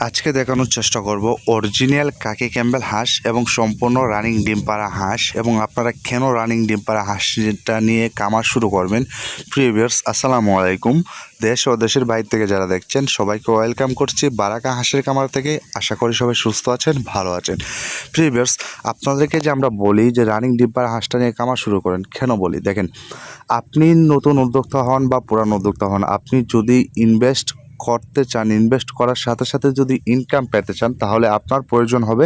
আজকে দেখানোর চেষ্টা করব অরিজিনাল কাকি ক্যাম্বেল হাঁস এবং সম্পূর্ণ রানিং ডিম পাড়া হাঁস এবং আপনারা কেন রানিং ডিম পাড়া হাঁসটা নিয়ে কামার শুরু করবেন। প্রিয় ভিউয়ার্স, আসসালামু আলাইকুম। দেশ ও দেশের বাইরে থেকে যারা দেখছেন সবাইকে ওয়েলকাম করছি বারাকা হাঁসের কামার থেকে। আশা করি সবাই সুস্থ আছেন, ভালো আছেন। প্রিয় ভিউয়ার্স, আপনাদেরকে যে আমরা বলি যে রানিং ডিম পাড়া হাঁসটা নিয়ে কামার শুরু করেন, কেন বলি দেখেন, আপনি নতুন উদ্যোক্তা হন বা পুরান উদ্যোক্তা হন, আপনি যদি ইনভেস্ট করতে চান, ইনভেস্ট করার সাথে সাথে যদি ইনকাম পেতে চান, তাহলে আপনার প্রয়োজন হবে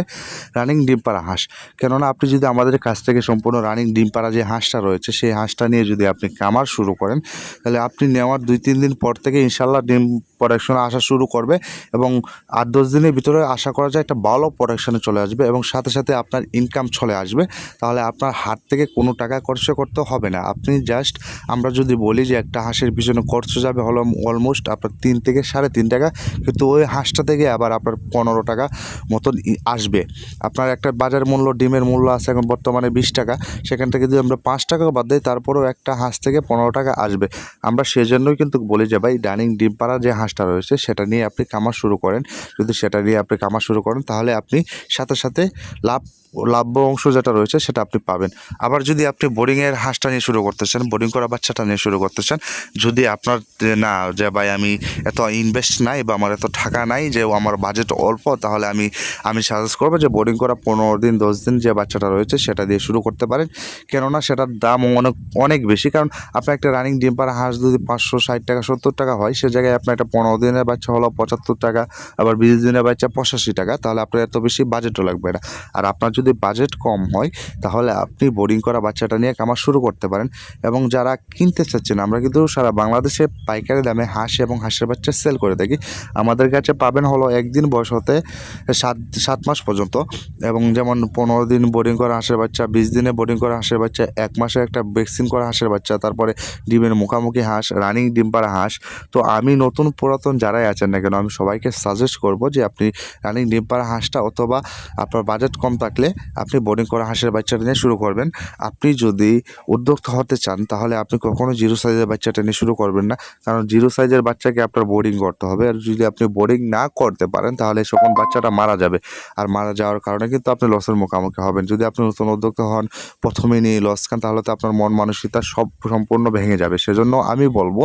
রানিং ডিম পাড়া হাঁস। কেননা আপনি যদি আমাদের কাছ থেকে সম্পূর্ণ রানিং ডিম পাড়া যে হাঁসটা রয়েছে সেই হাঁসটা নিয়ে যদি আপনি কামার শুরু করেন, তাহলে আপনি নেওয়ার 2-3 দিন পর থেকে ইনশাল্লাহ ডিম প্রোডাকশনে আসা শুরু করবে এবং 8-10 দিনের ভিতরে আশা করা যায় একটা ভালো প্রোডাকশনে চলে আসবে এবং সাথে সাথে আপনার ইনকাম চলে আসবে। তাহলে আপনার হাত থেকে কোনো টাকা খরচ করতে হবে না। আপনি জাস্ট, আমরা যদি বলি যে একটা হাঁসের পিছনে খরচ যাবে হলো অলমোস্ট আপনার 3 থেকে 3.5 টাকা, কিন্তু ওই হাঁসটা থেকে আবার আপনার 15 টাকা মতন আসবে। আপনার একটা বাজার মূল্য, ডিমের মূল্য আছে এখন বর্তমানে 20 টাকা, সেখান থেকে যদি আমরা 5 টাকাও বাদ দিই তারপরেও একটা হাঁস থেকে 15 টাকা আসবে। আমরা সেজন্যই কিন্তু বলি যে ভাই, রানিং ডিম পাড়া যে হাঁসটা রয়েছে সেটা নিয়ে আপনি কামার শুরু করেন। যদি সেটা নিয়ে আপনি কামার শুরু করেন তাহলে আপনি সাথে সাথে লাভ্য অংশ যেটা রয়েছে সেটা আপনি পাবেন। আবার যদি আপনি বোর্ডিংয়ের হাঁসটা নিয়ে শুরু করতে চান, বোর্ডিং করা বাচ্চাটা নিয়ে শুরু করতে চান, যদি আপনার না যে ভাই আমি এত ইনভেস্ট নাই বা আমার এত টাকা নাই, যে আমার বাজেট অল্প, তাহলে আমি সাজেস্ট করবো যে বোর্ডিং করা 15 দিন 10 দিন যে বাচ্চাটা রয়েছে সেটা দিয়ে শুরু করতে পারেন। কেননা সেটার দাম অনেক অনেক বেশি। কারণ আপনার একটা রানিং ডিম পাড়া হাঁস যদি 560 টাকা 70 টাকা হয়, সে জায়গায় আপনার একটা 15 দিনের বাচ্চা হলো 75 টাকা, আবার 20 দিনের বাচ্চা 85 টাকা, তাহলে আপনার এত বেশি বাজেটও লাগবে না। আর আপনার যদি বাজেট কম হয় তাহলে আপনি বোর্ডিং করা বাচ্চাটা নিয়ে কামার শুরু করতে পারেন। এবং যারা কিনতে চাচ্ছেন, আমরা কিন্তু সারা বাংলাদেশে পাইকারি দামে হাঁস এবং হাঁসের বাচ্চা সেল করে থাকি। আমাদের কাছে পাবেন হলো একদিন বয়স হতে 7 মাস পর্যন্ত, এবং যেমন 15 দিন বোর্ডিং করা হাঁসের বাচ্চা, 20 দিনে বোর্ডিং করা হাঁসের বাচ্চা, 1 মাসে একটা ভ্যাকসিন করা হাঁসের বাচ্চা, তারপরে ডিমের মুখামুখি হাঁস, রানিং ডিম পাড়া হাঁস। তো আমি নতুন পুরাতন যারাই আছেন না কেন, আমি সবাইকে সাজেস্ট করব যে আপনি রানিং ডিম পাড়া হাঁসটা, অথবা আপনার বাজেট কম থাকলে আপনি বোর্ডিং করা হাঁসের বাচ্চাটা নিয়ে শুরু করবেন। আপনি যদি উদ্যোক্তা হতে চান তাহলে আপনি কখনো জিরো সাইজের বাচ্চাটা নিয়ে শুরু করবেন না, কারণ জিরো সাইজের বাচ্চাকে আপনার বোর্ডিং করতে হবে। আর যদি আপনি বোর্ডিং না করতে পারেন তাহলে তখন বাচ্চাটা মারা যাবে, আর মারা যাওয়ার কারণে কিন্তু আপনি লসের মুখোমুখি হবেন। যদি আপনি নতুন উদ্যোক্তা হন, প্রথমে নিয়ে লস খান, তাহলে তো আপনার মন মানসিকতা সব সম্পূর্ণ ভেঙে যাবে। সেজন্য আমি বলবো,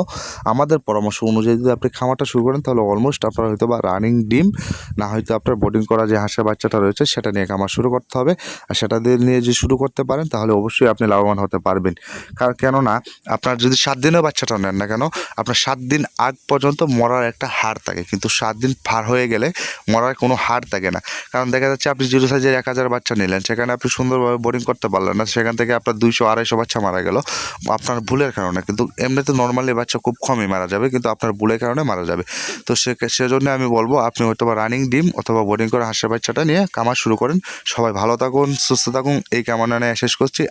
আমাদের পরামর্শ অনুযায়ী যদি আপনি খামারটা শুরু করেন তাহলে অলমোস্ট আপনার হয়তো বা রানিং ডিম, না হয়তো আপনার বোর্ডিং করা যে হাঁসের বাচ্চাটা রয়েছে সেটা নিয়ে খামার শুরু করতে হবে। আর সেটা দিয়ে নিয়ে যে শুরু করতে পারেন তাহলে অবশ্যই আপনি লাভবান হতে পারবেন। কারণ কেননা আপনার যদি 7 দিনের বাচ্চাটাও নেন না কেন, আপনার 7 দিন আগ পর্যন্ত মরার একটা হার থাকে, কিন্তু 7 দিন পার হয়ে গেলে মরার কোনো হার থাকে না। কারণ দেখা যাচ্ছে আপনি জিরো সাইজের 1000 বাচ্চা নিলেন, সেখানে আপনি সুন্দরভাবে বোর্ডিং করতে পারলেন না, সেখান থেকে আপনার 200-250 বাচ্চা মারা গেল আপনার ভুলের কারণে। কিন্তু এমনিতে নর্মালি বাচ্চা খুব কমই মারা যাবে, কিন্তু আপনার ভুলের কারণে মারা যাবে। তো সেজন্য আমি বলবো আপনি হয়তো বা রানিং ডিম অথবা বোর্ডিং করে হাঁসের বাচ্চাটা নিয়ে কামার শুরু করেন। সবাই ভালো থাকুন, সুস্থ থাকুন, এই কামনা নিয়ে শেষ করছি।